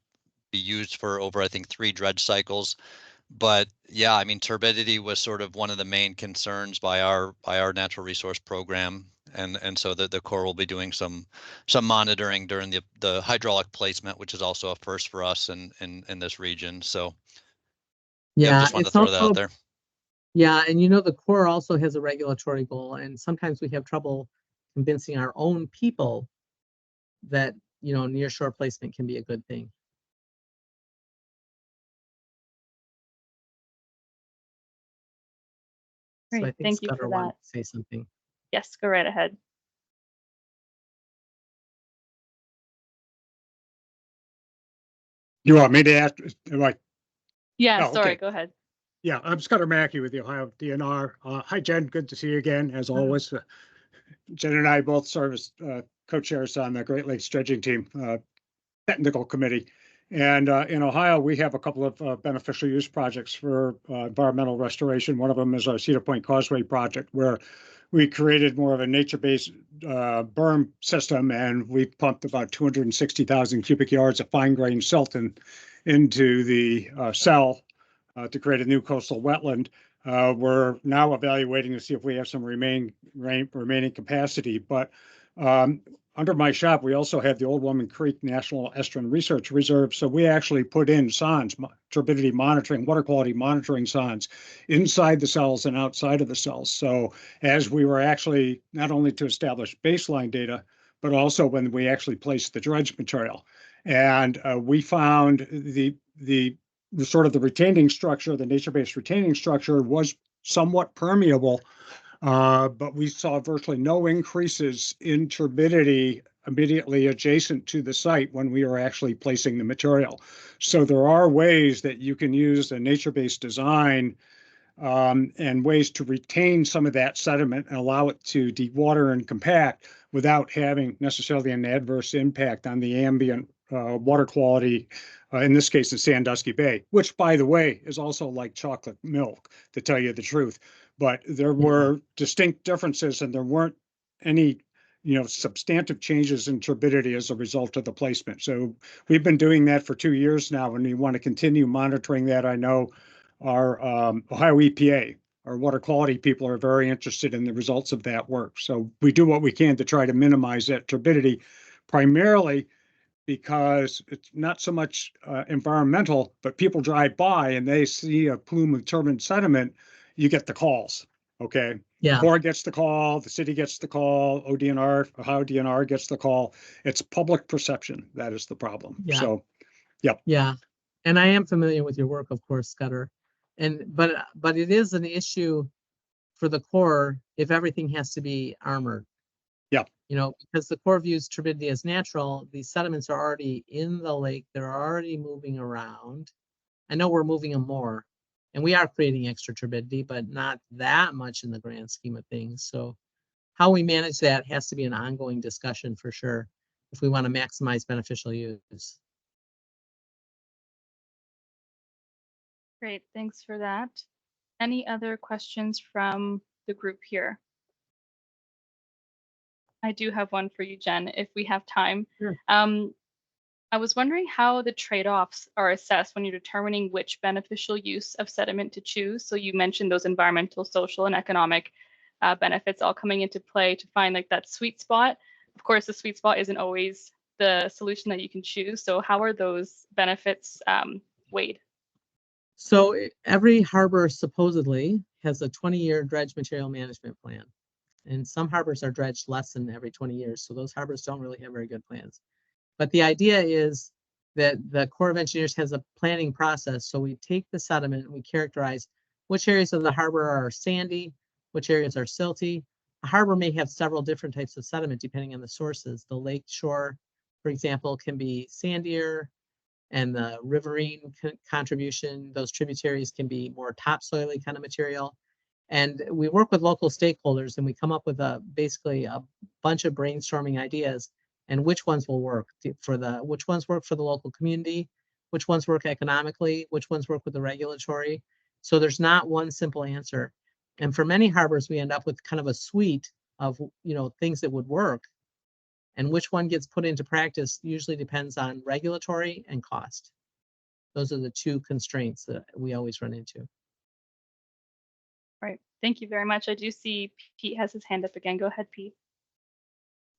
be used for over, I think, 3 dredge cycles. But yeah, I mean, turbidity was sort of one of the main concerns by our natural resource program, and so the Corps will be doing some monitoring during the hydraulic placement, which is also a first for us in this region. So yeah, just wanted to throw that out there. Yeah, and the Corps also has a regulatory goal, and sometimes we have trouble convincing our own people that nearshore placement can be a good thing. Great. So I think Thank you Scudder for wanted that. to say something. Yes, go right ahead. You want me to ask? Yeah, Oh, sorry, okay. go ahead. Yeah, I'm Scudder Mackey with the Ohio DNR. Hi, Jen. Good to see you again, as always. Jen and I both serve as co-chairs on the Great Lakes Dredging Team Technical Committee. And in Ohio, we have a couple of beneficial use projects for environmental restoration. One of them is our Cedar Point Causeway project, where we created more of a nature-based berm system, and we pumped about 260,000 cubic yards of fine-grained silt into the cell to create a new coastal wetland. We're now evaluating to see if we have some remaining capacity, but under my shop, we also have the Old Woman Creek National Estuarine Research Reserve. So we actually put in sondes, turbidity monitoring, water quality monitoring sondes inside the cells and outside of the cells. So as we were actually not only to establish baseline data, but also when we actually placed the dredge material. And we found the sort of the retaining structure, the nature-based retaining structure was somewhat permeable. But we saw virtually no increases in turbidity immediately adjacent to the site when we were actually placing the material. So there are ways that you can use a nature-based design and ways to retain some of that sediment and allow it to dewater and compact without having necessarily an adverse impact on the ambient water quality, in this case in Sandusky Bay, which, by the way, is also like chocolate milk, to tell you the truth. But there were distinct differences, and there weren't any, substantive changes in turbidity as a result of the placement. So we've been doing that for 2 years now, and we want to continue monitoring that. I know our Ohio EPA, our water quality people, are very interested in the results of that work. So we do what we can to try to minimize that turbidity, primarily because it's not so much environmental, but people drive by and they see a plume of turbid sediment. you get the calls. Okay. Yeah. Corps gets the call, the city gets the call, ODNR, Ohio DNR gets the call. It's public perception. That is the problem. Yeah. So, yep. Yeah. And I am familiar with your work, of course, Scudder. But it is an issue for the Corps if everything has to be armored. Yeah. You know, because the Corps views turbidity as natural. These sediments are already in the lake. They're already moving around. I know we're moving them more, and we are creating extra turbidity, but not that much in the grand scheme of things. So how we manage that has to be an ongoing discussion for sure if we want to maximize beneficial use. Great, thanks for that. Any other questions from the group here? I do have one for you, Jen, if we have time. Sure. I was wondering how the trade-offs are assessed when you're determining which beneficial use of sediment to choose. So you mentioned those environmental, social, and economic benefits all coming into play to find like that sweet spot. Of course, the sweet spot isn't always the solution that you can choose. So how are those benefits weighed? So every harbor supposedly has a 20-year dredge material management plan. And some harbors are dredged less than every 20 years. So those harbors don't really have very good plans. But the idea is that the Corps of Engineers has a planning process. So we take the sediment and we characterize which areas of the harbor are sandy, which areas are silty. A harbor may have several different types of sediment depending on the sources. The lake shore, for example, can be sandier, and the riverine contribution, those tributaries can be more topsoily kind of material. And we work with local stakeholders and we come up with basically a bunch of brainstorming ideas and which ones will work which ones work for the local community, which ones work economically, which ones work with the regulatory. So there's not one simple answer. And for many harbors, we end up with kind of a suite of, things that would work. And which one gets put into practice usually depends on regulatory and cost. Those are the two constraints that we always run into. Right. Thank you very much. I do see Pete has his hand up again. Go ahead, Pete.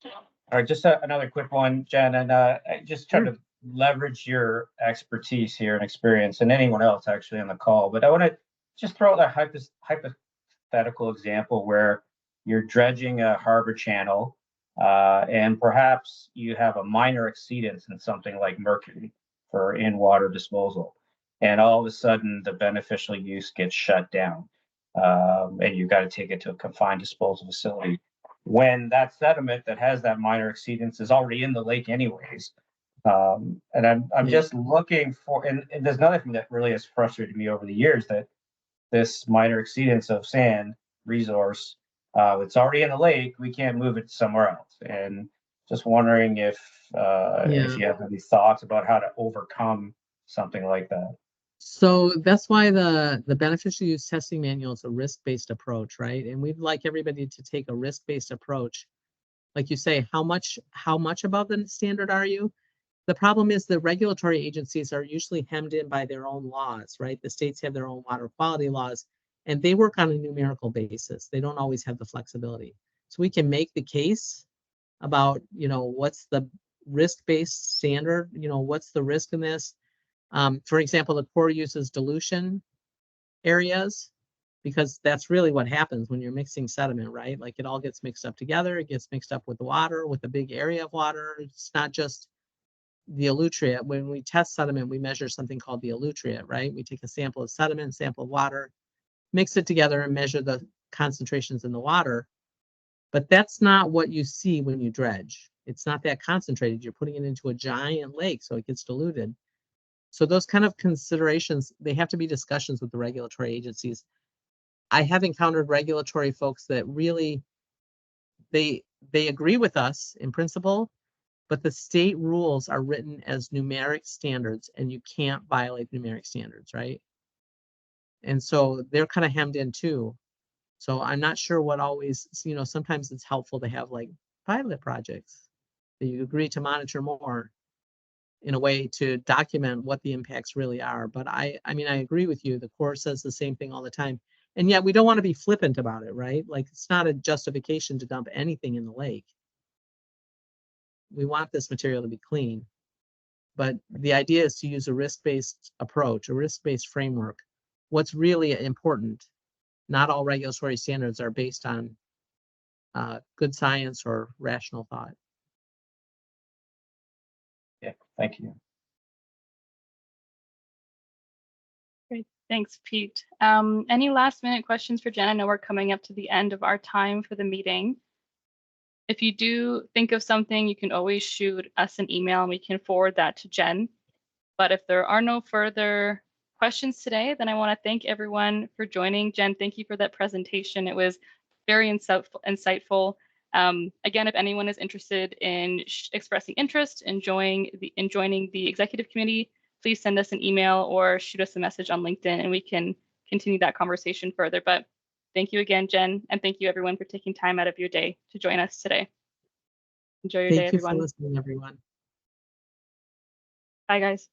All right, just another quick one, Jen, and I just try to leverage your expertise here and experience, and anyone else actually on the call. But I want to just throw out a hypothetical example where you're dredging a harbor channel, and perhaps you have a minor exceedance in something like mercury for in-water disposal, and all of a sudden the beneficial use gets shut down, and you've got to take it to a confined disposal facility, when that sediment that has that minor exceedance is already in the lake anyways. And I'm just looking for, and there's another thing that really has frustrated me over the years, that this minor exceedance of sand resource, it's already in the lake, we can't move it somewhere else. And just wondering if you have any thoughts about how to overcome something like that. So that's why the beneficial use testing manual is a risk-based approach, right? And we'd like everybody to take a risk-based approach. Like you say, how much above the standard are you? The problem is the regulatory agencies are usually hemmed in by their own laws, right? The states have their own water quality laws, and they work on a numerical basis. They don't always have the flexibility. So we can make the case about, what's the risk-based standard? What's the risk in this? For example, the Corps uses dilution areas because that's really what happens when you're mixing sediment, right? Like it all gets mixed up together. It gets mixed up with the water, with a big area of water. It's not just the elutriate. When we test sediment, we measure something called the elutriate, right? We take a sample of sediment, sample of water, mix it together and measure the concentrations in the water. But that's not what you see when you dredge. It's not that concentrated. You're putting it into a giant lake, so it gets diluted. So those kind of considerations, they have to be discussions with the regulatory agencies. I have encountered regulatory folks that really, they agree with us in principle, but the state rules are written as numeric standards and you can't violate numeric standards, right? And so they're kind of hemmed in too. So I'm not sure what always, sometimes it's helpful to have like pilot projects that you agree to monitor more in a way to document what the impacts really are. But I agree with you. The Corps says the same thing all the time. And yet we don't want to be flippant about it, right? Like it's not a justification to dump anything in the lake. We want this material to be clean. But the idea is to use a risk-based approach, a risk-based framework. What's really important not all regulatory standards are based on good science or rational thought. Yeah, thank you. Great, thanks, Pete. Any last minute questions for Jen? I know we're coming up to the end of our time for the meeting. If you do think of something, you can always shoot us an email and we can forward that to Jen. But if there are no further questions today, then I want to thank everyone for joining. Jen, thank you for that presentation. It was very insightful. Again, if anyone is interested in expressing interest in joining the executive committee, please send us an email or shoot us a message on LinkedIn and we can continue that conversation further. But thank you again, Jen, and thank you everyone for taking time out of your day to join us today. Enjoy your day, Thank you for everyone. listening, everyone. Bye, guys.